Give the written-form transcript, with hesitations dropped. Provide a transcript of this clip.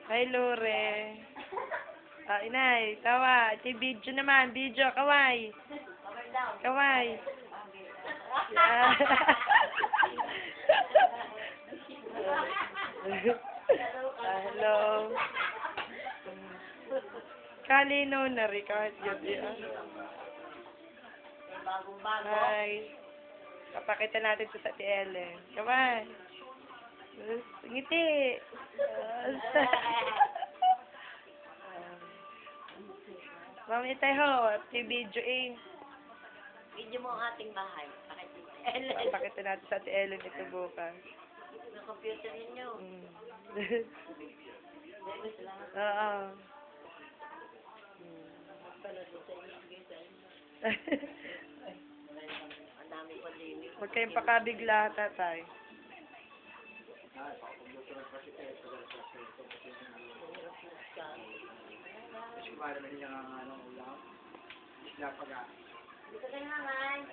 Hi, Lore. Ah, inay, tawa. Ito yung video naman. Video, kaway. Kaway. Yeah. Hello. Kalinaw na rin kahit gabi. Hi. Papakita natin ito sa Ellen. Kaway. Ngiti. Mami tayo, ito video eh. Video mo ang ating bahay. Pakita natin sa Ate Ellen ito bukas. Yung computer ninyo. Oo. Ang dami pa din. Huwag kayong pakabigla, tatay. Dito kayo naman.